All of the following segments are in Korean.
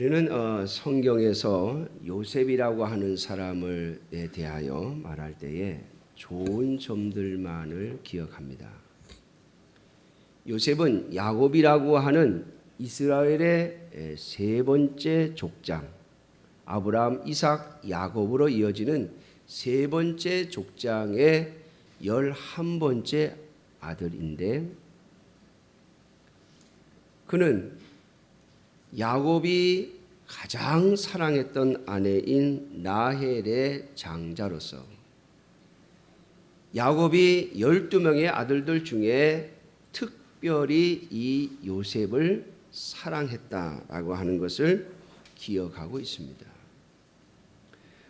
우리는 성경에서 요셉이라고 하는 사람을 대하여 말할 때에 좋은 점들만을 기억합니다. 요셉은 야곱이라고 하는 이스라엘의 세 번째 족장, 아브라함, 이삭, 야곱으로 이어지는 세 번째 족장의 11번째 아들인데, 그는 야곱이 가장 사랑했던 아내인 라헬의 장자로서 야곱이 12명의 아들들 중에 특별히 이 요셉을 사랑했다라고 하는 것을 기억하고 있습니다.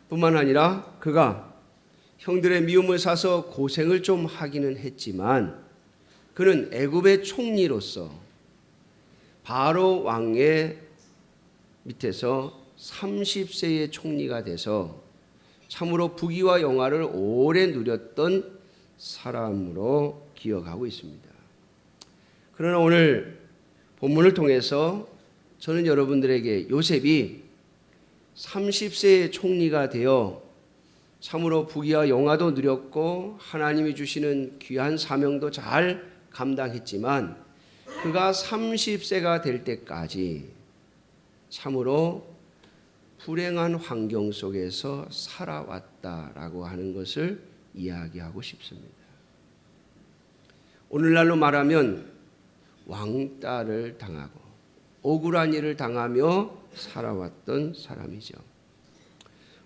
뿐만 아니라 그가 형들의 미움을 사서 고생을 좀 하기는 했지만 그는 애굽의 총리로서 바로 왕의 밑에서 30세의 총리가 돼서 참으로 부귀와 영화를 오래 누렸던 사람으로 기억하고 있습니다. 그러나 오늘 본문을 통해서 저는 여러분들에게 요셉이 30세의 총리가 되어 참으로 부귀와 영화도 누렸고 하나님이 주시는 귀한 사명도 잘 감당했지만 그가 30세가 될 때까지 참으로 불행한 환경 속에서 살아왔다라고 하는 것을 이야기하고 싶습니다. 오늘날로 말하면 왕따를 당하고 억울한 일을 당하며 살아왔던 사람이죠.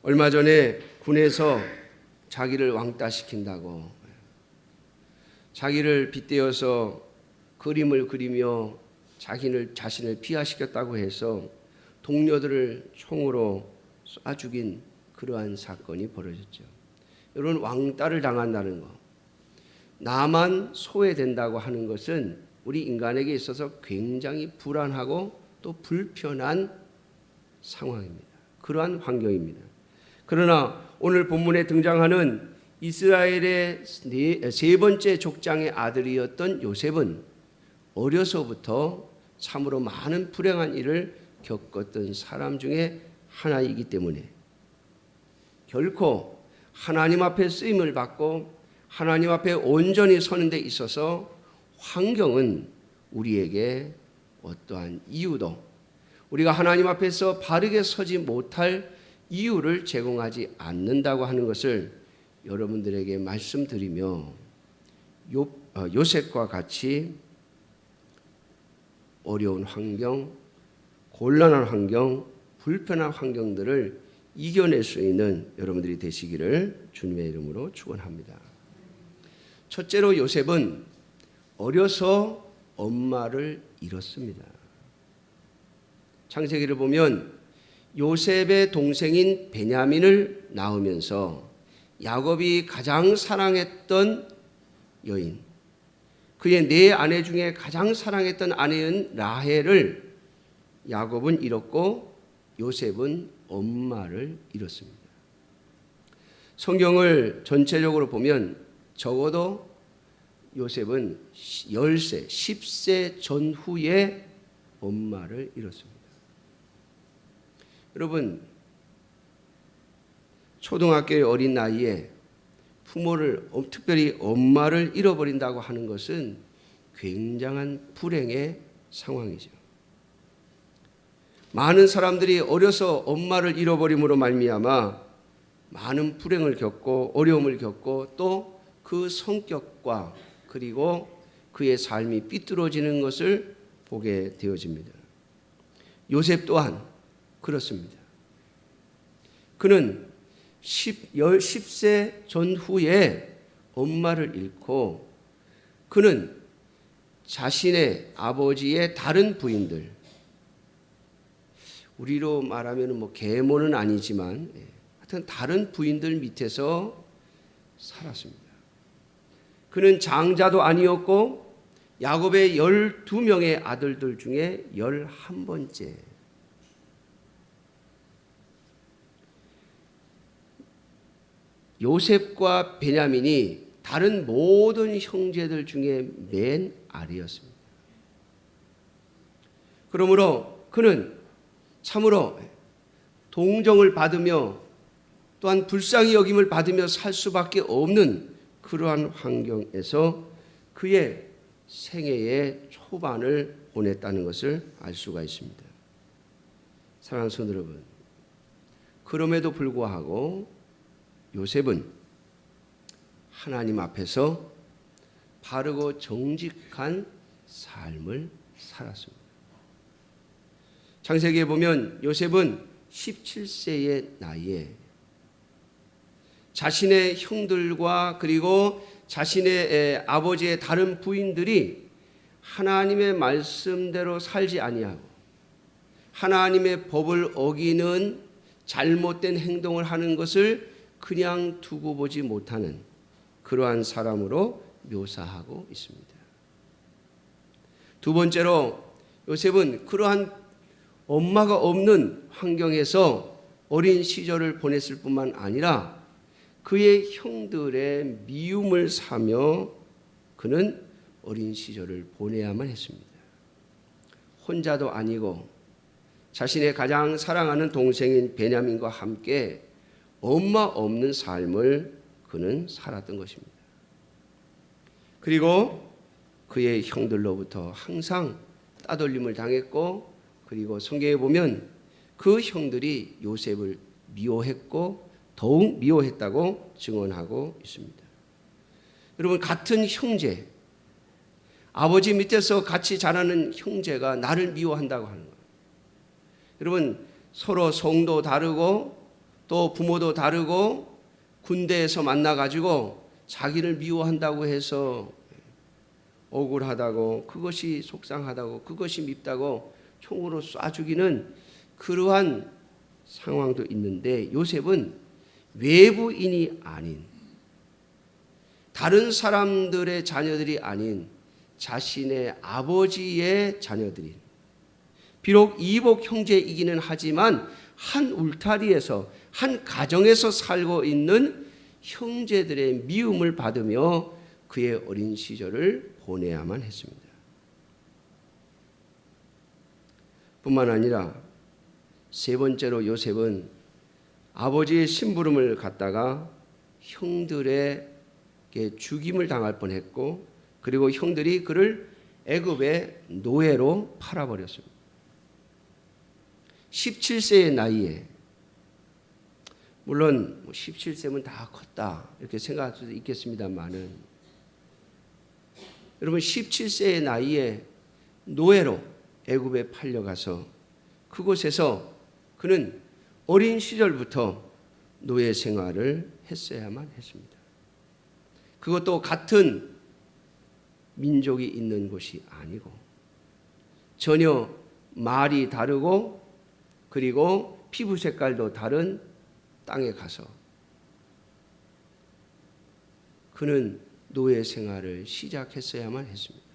얼마 전에 군에서 자기를 왕따시킨다고 자기를 빗대어서 그림을 그리며 자신을 비하시켰다고 해서 동료들을 총으로 쏴 죽인 그러한 사건이 벌어졌죠. 여러분, 왕따를 당한다는 것, 나만 소외된다고 하는 것은 우리 인간에게 있어서 굉장히 불안하고 또 불편한 상황입니다. 그러한 환경입니다. 그러나 오늘 본문에 등장하는 이스라엘의 세 번째 족장의 아들이었던 요셉은 어려서부터 참으로 많은 불행한 일을 겪었던 사람 중에 하나이기 때문에 결코 하나님 앞에 쓰임을 받고 하나님 앞에 온전히 서는 데 있어서 환경은 우리에게 어떠한 이유도 우리가 하나님 앞에서 바르게 서지 못할 이유를 제공하지 않는다고 하는 것을 여러분들에게 말씀드리며 요셉과 같이 어려운 환경, 곤란한 환경, 불편한 환경들을 이겨낼 수 있는 여러분들이 되시기를 주님의 이름으로 축원합니다. 첫째로 요셉은 어려서 엄마를 잃었습니다. 창세기를 보면 요셉의 동생인 베냐민을 낳으면서 야곱이 가장 사랑했던 여인, 그의 네 아내 중에 가장 사랑했던 아내인 라헬을 야곱은 잃었고 요셉은 엄마를 잃었습니다. 성경을 전체적으로 보면 적어도 요셉은 10세, 10세 전후에 엄마를 잃었습니다. 여러분, 초등학교의 어린 나이에 부모를, 특별히 엄마를 잃어버린다고 하는 것은 굉장한 불행의 상황이죠. 많은 사람들이 어려서 엄마를 잃어버림으로 말미암아 많은 불행을 겪고 어려움을 겪고 또 그 성격과 그리고 그의 삶이 삐뚤어지는 것을 보게 되어집니다. 요셉 또한 그렇습니다. 그는 10세 전후에 엄마를 잃고 그는 자신의 아버지의 다른 부인들, 우리로 말하면 계모는 아니지만 하여튼 다른 부인들 밑에서 살았습니다. 그는 장자도 아니었고 야곱의 12명의 아들들 중에 11번째. 요셉과 베냐민이 다른 모든 형제들 중에 맨 아래였습니다. 그러므로 그는 참으로 동정을 받으며 또한 불쌍히 여김을 받으며 살 수밖에 없는 그러한 환경에서 그의 생애의 초반을 보냈다는 것을 알 수가 있습니다. 사랑하는 성도 여러분, 그럼에도 불구하고 요셉은 하나님 앞에서 바르고 정직한 삶을 살았습니다. 창세기에 보면 요셉은 17세의 나이에 자신의 형들과 그리고 자신의 아버지의 다른 부인들이 하나님의 말씀대로 살지 아니하고 하나님의 법을 어기는 잘못된 행동을 하는 것을 그냥 두고 보지 못하는 그러한 사람으로 묘사하고 있습니다. 두 번째로 요셉은 그러한 엄마가 없는 환경에서 어린 시절을 보냈을 뿐만 아니라 그의 형들의 미움을 사며 그는 어린 시절을 보내야만 했습니다. 혼자도 아니고 자신의 가장 사랑하는 동생인 베냐민과 함께 엄마 없는 삶을 그는 살았던 것입니다. 그리고 그의 형들로부터 항상 따돌림을 당했고, 그리고 성경에 보면 그 형들이 요셉을 미워했고 더욱 미워했다고 증언하고 있습니다. 여러분, 같은 형제, 아버지 밑에서 같이 자라는 형제가 나를 미워한다고 하는 거예요. 여러분, 서로 성도 다르고 또 부모도 다르고 군대에서 만나가지고 자기를 미워한다고 해서 억울하다고, 그것이 속상하다고, 그것이 밉다고 총으로 쏴 죽이는 그러한 상황도 있는데, 요셉은 외부인이 아닌, 다른 사람들의 자녀들이 아닌 자신의 아버지의 자녀들인, 비록 이복 형제이기는 하지만 한 울타리에서, 한 가정에서 살고 있는 형제들의 미움을 받으며 그의 어린 시절을 보내야만 했습니다. 뿐만 아니라 세 번째로 요셉은 아버지의 심부름을 갖다가 형들에게 죽임을 당할 뻔했고, 그리고 형들이 그를 애굽의 노예로 팔아버렸습니다. 17세의 나이에, 물론 17세면 다 컸다 이렇게 생각할 수도 있겠습니다만은, 여러분 17세의 나이에 노예로 애굽에 팔려가서 그곳에서 그는 어린 시절부터 노예 생활을 했어야만 했습니다. 그것도 같은 민족이 있는 곳이 아니고 전혀 말이 다르고 그리고 피부 색깔도 다른 땅에 가서 그는 노예 생활을 시작했어야만 했습니다.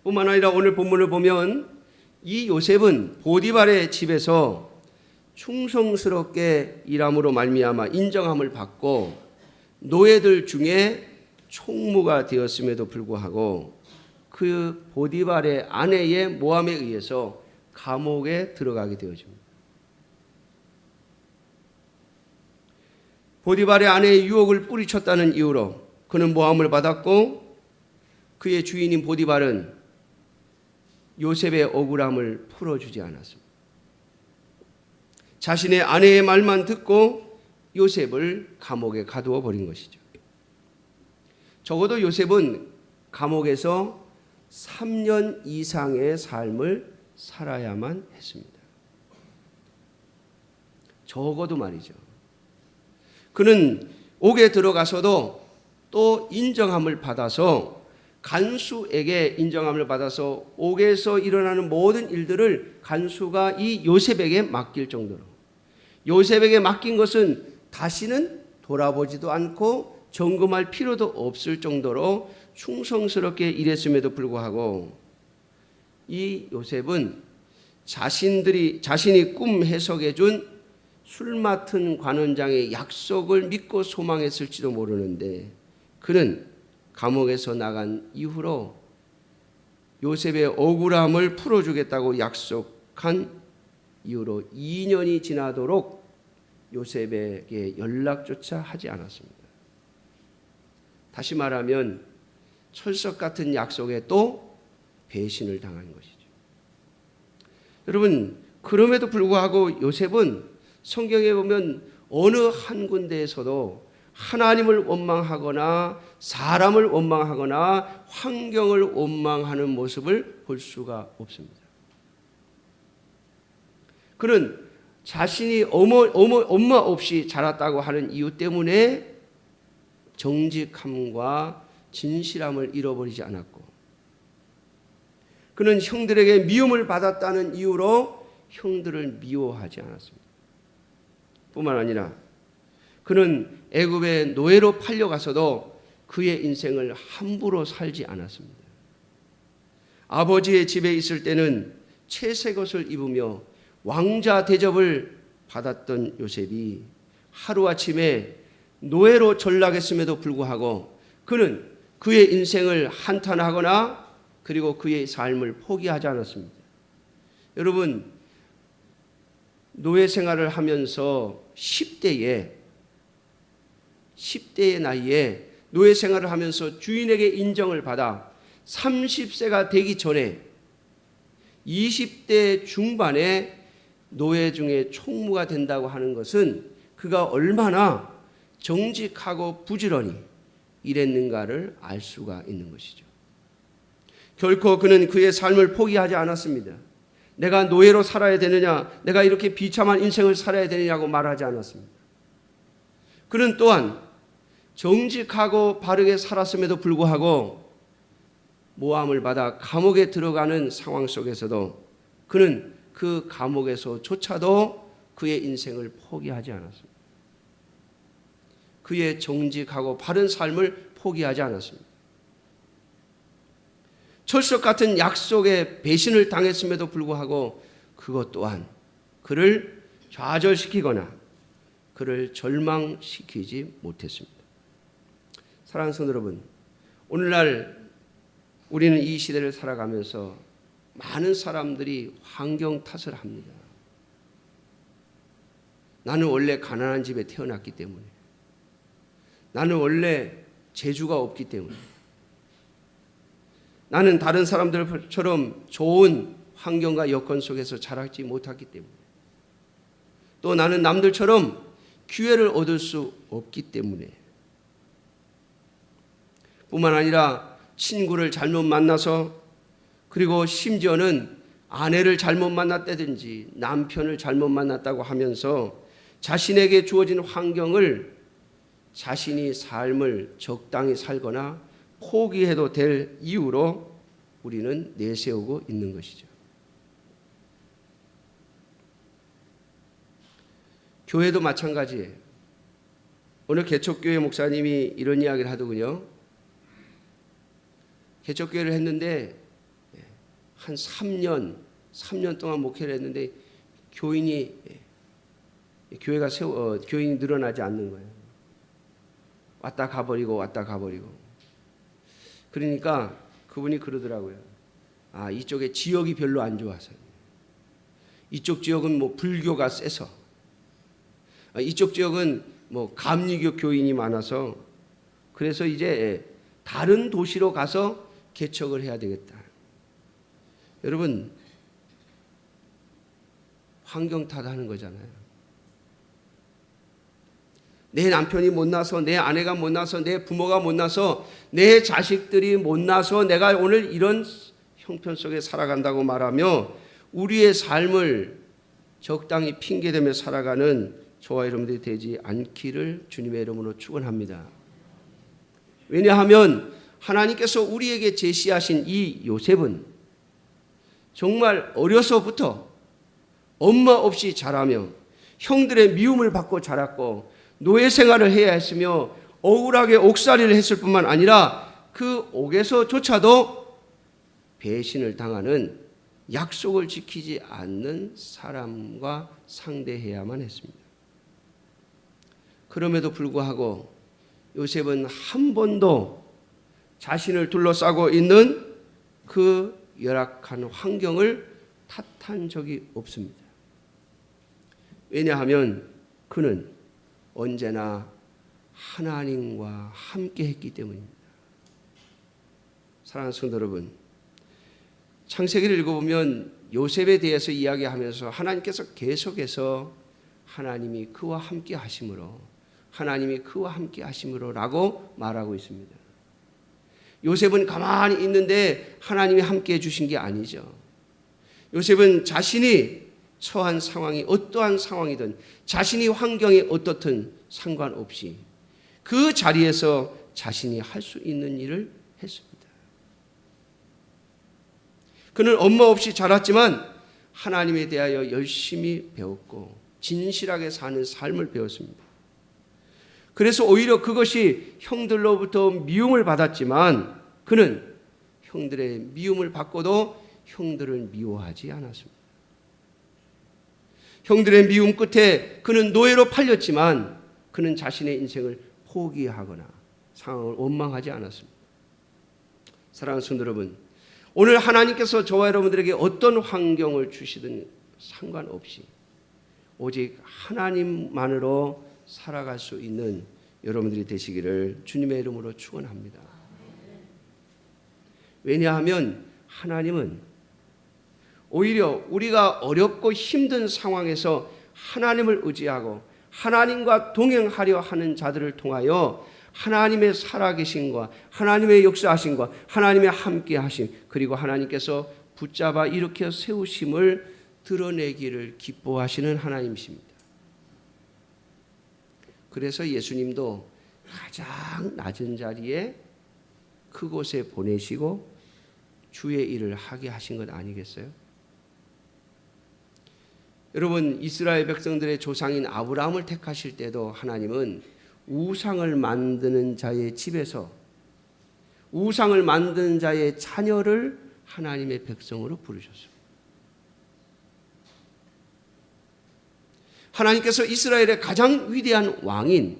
뿐만 아니라 오늘 본문을 보면 이 요셉은 보디발의 집에서 충성스럽게 일함으로 말미암아 인정함을 받고 노예들 중에 총무가 되었음에도 불구하고 그 보디발의 아내의 모함에 의해서 감옥에 들어가게 되어집니다. 보디발의 아내의 유혹을 뿌리쳤다는 이유로 그는 모함을 받았고, 그의 주인인 보디발은 요셉의 억울함을 풀어주지 않았습니다. 자신의 아내의 말만 듣고 요셉을 감옥에 가두어 버린 것이죠. 적어도 요셉은 감옥에서 3년 이상의 삶을 살아야만 했습니다. 적어도 말이죠. 그는 옥에 들어가서도 또 인정함을 받아서, 간수에게 인정함을 받아서 옥에서 일어나는 모든 일들을 간수가 이 요셉에게 맡길 정도로, 요셉에게 맡긴 것은 다시는 돌아보지도 않고 점검할 필요도 없을 정도로 충성스럽게 일했음에도 불구하고 이 요셉은 자신이 꿈 해석해 준 술 맡은 관원장의 약속을 믿고 소망했을지도 모르는데, 그는 감옥에서 나간 이후로 요셉의 억울함을 풀어주겠다고 약속한 이후로 2년이 지나도록 요셉에게 연락조차 하지 않았습니다. 다시 말하면 철석 같은 약속에 또 배신을 당한 것이죠. 여러분, 그럼에도 불구하고 요셉은 성경에 보면 어느 한 군데에서도 하나님을 원망하거나 사람을 원망하거나 환경을 원망하는 모습을 볼 수가 없습니다. 그는 자신이 엄마 없이 자랐다고 하는 이유 때문에 정직함과 진실함을 잃어버리지 않았고, 그는 형들에게 미움을 받았다는 이유로 형들을 미워하지 않았습니다. 뿐만 아니라 그는 애굽의 노예로 팔려가서도 그의 인생을 함부로 살지 않았습니다. 아버지의 집에 있을 때는 채색 옷을 입으며 왕자 대접을 받았던 요셉이 하루아침에 노예로 전락했음에도 불구하고 그는 그의 인생을 한탄하거나 그리고 그의 삶을 포기하지 않았습니다. 여러분, 노예 생활을 하면서 10대의 나이에 노예 생활을 하면서 주인에게 인정을 받아 30세가 되기 전에 20대 중반에 노예 중에 총무가 된다고 하는 것은 그가 얼마나 정직하고 부지런히 일했는가를 알 수가 있는 것이죠. 결코 그는 그의 삶을 포기하지 않았습니다. 내가 노예로 살아야 되느냐, 내가 이렇게 비참한 인생을 살아야 되느냐고 말하지 않았습니다. 그는 또한 정직하고 바르게 살았음에도 불구하고 모함을 받아 감옥에 들어가는 상황 속에서도 그는 그 감옥에서조차도 그의 인생을 포기하지 않았습니다. 그의 정직하고 바른 삶을 포기하지 않았습니다. 철석 같은 약속에 배신을 당했음에도 불구하고 그것 또한 그를 좌절시키거나 그를 절망시키지 못했습니다. 사랑하는 성도 여러분, 오늘날 우리는 이 시대를 살아가면서 많은 사람들이 환경 탓을 합니다. 나는 원래 가난한 집에 태어났기 때문에, 나는 원래 재주가 없기 때문에, 나는 다른 사람들처럼 좋은 환경과 여건 속에서 자라지 못했기 때문에, 또 나는 남들처럼 기회를 얻을 수 없기 때문에, 뿐만 아니라 친구를 잘못 만나서, 그리고 심지어는 아내를 잘못 만났다든지 남편을 잘못 만났다고 하면서 자신에게 주어진 환경을 자신이 삶을 적당히 살거나 포기해도 될 이유로 우리는 내세우고 있는 것이죠. 교회도 마찬가지예요. 오늘 개척교회 목사님이 이런 이야기를 하더군요. 개척교회를 했는데 한 3년 동안 목회를 했는데 교인이 늘어나지 않는 거예요. 왔다 가버리고. 그러니까 그분이 그러더라고요. 이쪽에 지역이 별로 안 좋아서, 이쪽 지역은 뭐 불교가 세서, 이쪽 지역은 뭐 감리교 교인이 많아서, 그래서 이제 다른 도시로 가서 개척을 해야 되겠다. 여러분, 환경 탓하는 거잖아요. 내 남편이 못나서, 내 아내가 못나서, 내 부모가 못나서, 내 자식들이 못나서 내가 오늘 이런 형편 속에 살아간다고 말하며 우리의 삶을 적당히 핑계대며 살아가는 저와 여러분들이 되지 않기를 주님의 이름으로 축원합니다. 왜냐하면 하나님께서 우리에게 제시하신 이 요셉은 정말 어려서부터 엄마 없이 자라며 형들의 미움을 받고 자랐고 노예 생활을 해야 했으며 억울하게 옥살이를 했을 뿐만 아니라 그 옥에서조차도 배신을 당하는, 약속을 지키지 않는 사람과 상대해야만 했습니다. 그럼에도 불구하고 요셉은 한 번도 자신을 둘러싸고 있는 그 열악한 환경을 탓한 적이 없습니다. 왜냐하면 그는 언제나 하나님과 함께 했기 때문입니다. 사랑하는 성도 여러분, 창세기를 읽어보면 요셉에 대해서 이야기하면서 하나님께서 계속해서 하나님이 그와 함께 하심으로, 하나님이 그와 함께 하심으로 라고 말하고 있습니다. 요셉은 가만히 있는데 하나님이 함께 해주신 게 아니죠. 요셉은 자신이 처한 상황이 어떠한 상황이든, 자신이 환경이 어떻든 상관없이 그 자리에서 자신이 할 수 있는 일을 했습니다. 그는 엄마 없이 자랐지만 하나님에 대하여 열심히 배웠고 진실하게 사는 삶을 배웠습니다. 그래서 오히려 그것이 형들로부터 미움을 받았지만 그는 형들의 미움을 받고도 형들을 미워하지 않았습니다. 형들의 미움 끝에 그는 노예로 팔렸지만 그는 자신의 인생을 포기하거나 상황을 원망하지 않았습니다. 사랑하는 성도 여러분, 오늘 하나님께서 저와 여러분들에게 어떤 환경을 주시든 상관없이 오직 하나님만으로 살아갈 수 있는 여러분들이 되시기를 주님의 이름으로 축원합니다. 왜냐하면 하나님은 오히려 우리가 어렵고 힘든 상황에서 하나님을 의지하고 하나님과 동행하려 하는 자들을 통하여 하나님의 살아계심과 하나님의 역사하심과 하나님의 함께하심, 그리고 하나님께서 붙잡아 일으켜 세우심을 드러내기를 기뻐하시는 하나님이십니다. 그래서 예수님도 가장 낮은 자리에 그곳에 보내시고 주의 일을 하게 하신 것 아니겠어요? 여러분, 이스라엘 백성들의 조상인 아브라함을 택하실 때도 하나님은 우상을 만드는 자의 집에서 우상을 만드는 자의 자녀를 하나님의 백성으로 부르셨습니다. 하나님께서 이스라엘의 가장 위대한 왕인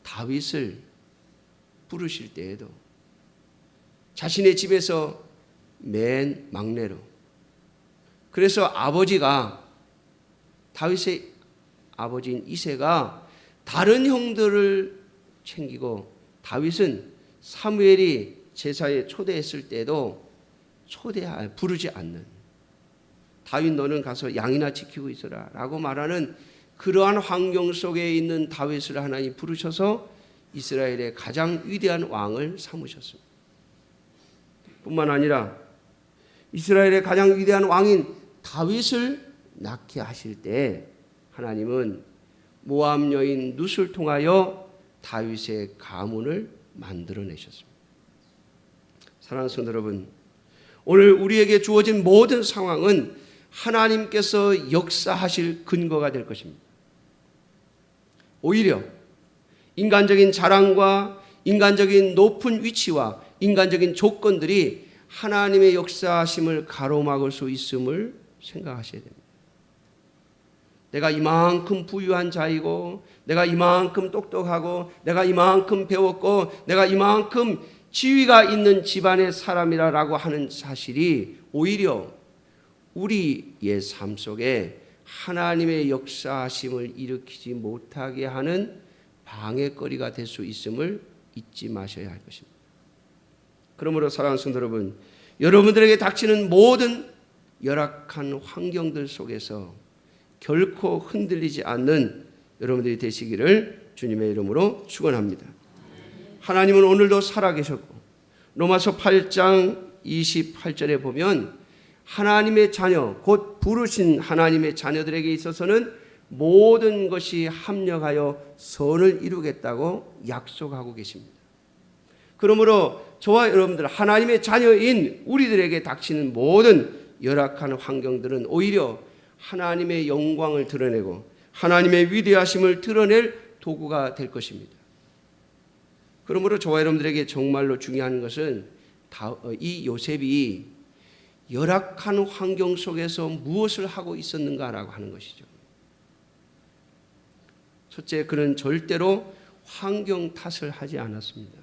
다윗을 부르실 때에도 자신의 집에서 맨 막내로, 그래서 아버지가, 다윗의 아버지인 이새가 다른 형들을 챙기고 다윗은 사무엘이 제사에 초대했을 때도 부르지 않는, 다윗 너는 가서 양이나 지키고 있어라 라고 말하는 그러한 환경 속에 있는 다윗을 하나님 부르셔서 이스라엘의 가장 위대한 왕을 삼으셨습니다. 뿐만 아니라 이스라엘의 가장 위대한 왕인 다윗을 낳게 하실 때 하나님은 모압 여인 룻을 통하여 다윗의 가문을 만들어내셨습니다. 사랑하는 성도 여러분, 오늘 우리에게 주어진 모든 상황은 하나님께서 역사하실 근거가 될 것입니다. 오히려 인간적인 자랑과 인간적인 높은 위치와 인간적인 조건들이 하나님의 역사하심을 가로막을 수 있음을 생각하셔야 됩니다. 내가 이만큼 부유한 자이고, 내가 이만큼 똑똑하고, 내가 이만큼 배웠고, 내가 이만큼 지위가 있는 집안의 사람이라고 하는 사실이 오히려 우리의 삶 속에 하나님의 역사하심을 일으키지 못하게 하는 방해거리가 될 수 있음을 잊지 마셔야 할 것입니다. 그러므로 사랑하는 성도 여러분, 여러분들에게 닥치는 모든 열악한 환경들 속에서 결코 흔들리지 않는 여러분들이 되시기를 주님의 이름으로 축원합니다. 하나님은 오늘도 살아계셨고 로마서 8장 28절에 보면 하나님의 자녀, 곧 부르신 하나님의 자녀들에게 있어서는 모든 것이 합력하여 선을 이루겠다고 약속하고 계십니다. 그러므로 저와 여러분들, 하나님의 자녀인 우리들에게 닥치는 모든 열악한 환경들은 오히려 하나님의 영광을 드러내고 하나님의 위대하심을 드러낼 도구가 될 것입니다. 그러므로 저와 여러분들에게 정말로 중요한 것은 이 요셉이 열악한 환경 속에서 무엇을 하고 있었는가라고 하는 것이죠. 첫째, 그는 절대로 환경 탓을 하지 않았습니다.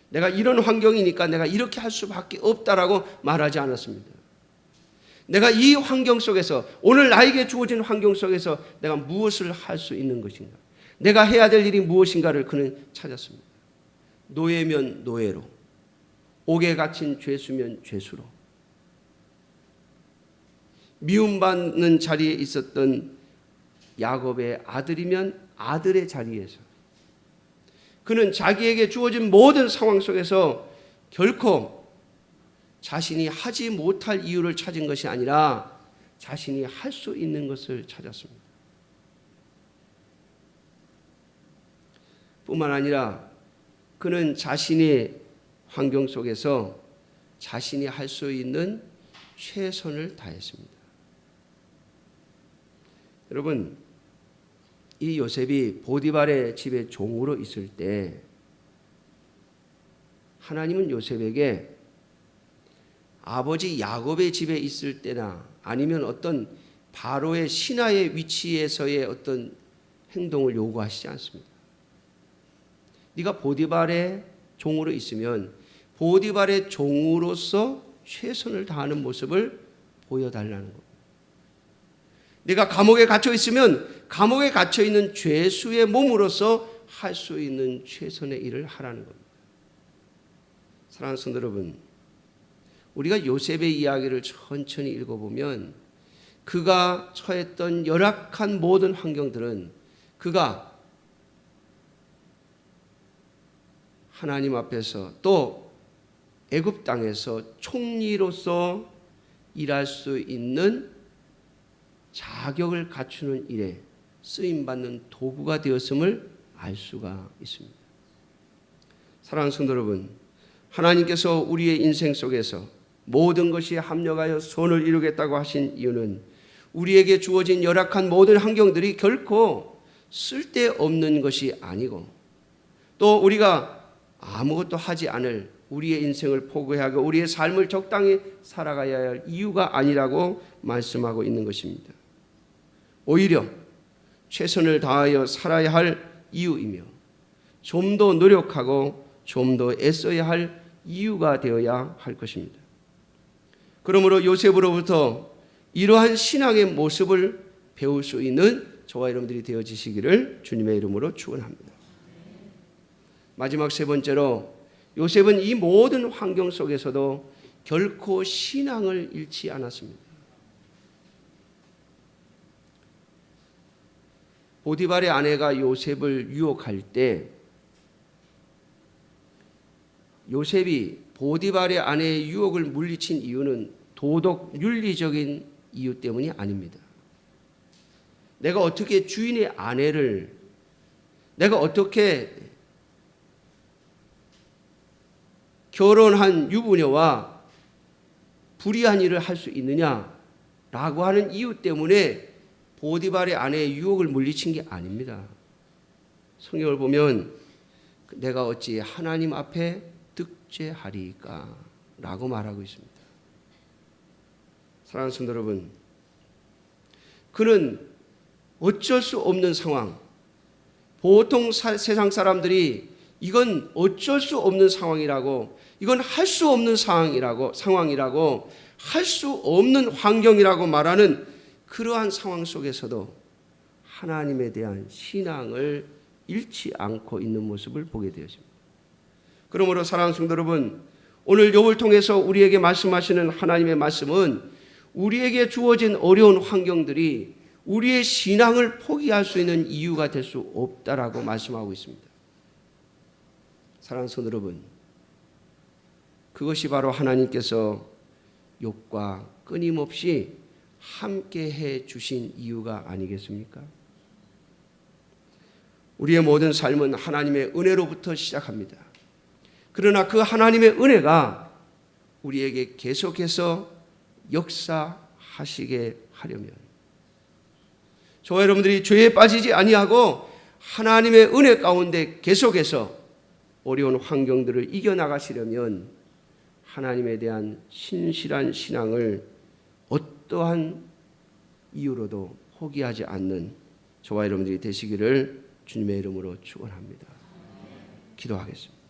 내가 이런 환경이니까 내가 이렇게 할 수밖에 없다라고 말하지 않았습니다. 내가 이 환경 속에서, 오늘 나에게 주어진 환경 속에서 내가 무엇을 할 수 있는 것인가, 내가 해야 될 일이 무엇인가를 그는 찾았습니다. 노예면 노예로, 옥에 갇힌 죄수면 죄수로, 미움받는 자리에 있었던 야곱의 아들이면 아들의 자리에서, 그는 자기에게 주어진 모든 상황 속에서 결코 자신이 하지 못할 이유를 찾은 것이 아니라 자신이 할 수 있는 것을 찾았습니다. 뿐만 아니라 그는 자신의 환경 속에서 자신이 할 수 있는 최선을 다했습니다. 여러분, 이 요셉이 보디발의 집에 종으로 있을 때 하나님은 요셉에게 아버지 야곱의 집에 있을 때나 아니면 어떤 바로의 신하의 위치에서의 어떤 행동을 요구하시지 않습니다. 네가 보디발의 종으로 있으면 보디발의 종으로서 최선을 다하는 모습을 보여달라는 겁니다. 네가 감옥에 갇혀 있으면 감옥에 갇혀 있는 죄수의 몸으로서 할 수 있는 최선의 일을 하라는 겁니다. 사랑하는 성도 여러분, 우리가 요셉의 이야기를 천천히 읽어보면 그가 처했던 열악한 모든 환경들은 그가 하나님 앞에서 또 애굽 땅에서 총리로서 일할 수 있는 자격을 갖추는 일에 쓰임받는 도구가 되었음을 알 수가 있습니다. 사랑하는 성도 여러분, 하나님께서 우리의 인생 속에서 모든 것이 합력하여 선을 이루겠다고 하신 이유는 우리에게 주어진 열악한 모든 환경들이 결코 쓸데없는 것이 아니고, 또 우리가 아무것도 하지 않을 우리의 인생을 포기하고 우리의 삶을 적당히 살아가야 할 이유가 아니라고 말씀하고 있는 것입니다. 오히려 최선을 다하여 살아야 할 이유이며 좀 더 노력하고 좀 더 애써야 할 이유가 되어야 할 것입니다. 그러므로 요셉으로부터 이러한 신앙의 모습을 배울 수 있는 저와 여러분들이 되어지시기를 주님의 이름으로 축원합니다. 마지막 세 번째로, 요셉은 이 모든 환경 속에서도 결코 신앙을 잃지 않았습니다. 보디발의 아내가 요셉을 유혹할 때 요셉이 보디발의 아내의 유혹을 물리친 이유는 도덕 윤리적인 이유 때문이 아닙니다. 내가 어떻게 주인의 아내를, 내가 어떻게 결혼한 유부녀와 불의한 일을 할 수 있느냐라고 하는 이유 때문에 보디발의 아내의 유혹을 물리친 게 아닙니다. 성경을 보면 내가 어찌 하나님 앞에 득죄하리까 라고 말하고 있습니다. 사랑하는 성도 여러분, 그는 어쩔 수 없는 상황, 보통 세상 사람들이 이건 어쩔 수 없는 상황이라고, 이건 할 수 없는 상황이라고 할 수 없는 환경이라고 말하는 그러한 상황 속에서도 하나님에 대한 신앙을 잃지 않고 있는 모습을 보게 되었습니다. 그러므로 사랑하는 성도 여러분, 오늘 욥을 통해서 우리에게 말씀하시는 하나님의 말씀은 우리에게 주어진 어려운 환경들이 우리의 신앙을 포기할 수 있는 이유가 될 수 없다라고 말씀하고 있습니다. 사랑하는 성도 여러분, 그것이 바로 하나님께서 욥과 끊임없이 함께해 주신 이유가 아니겠습니까? 우리의 모든 삶은 하나님의 은혜로부터 시작합니다. 그러나 그 하나님의 은혜가 우리에게 계속해서 역사하시게 하려면, 저와 여러분들이 죄에 빠지지 아니하고 하나님의 은혜 가운데 계속해서 어려운 환경들을 이겨나가시려면 하나님에 대한 신실한 신앙을 어떠한 이유로도 포기하지 않는 저와 여러분들이 되시기를 주님의 이름으로 축원합니다. 기도하겠습니다.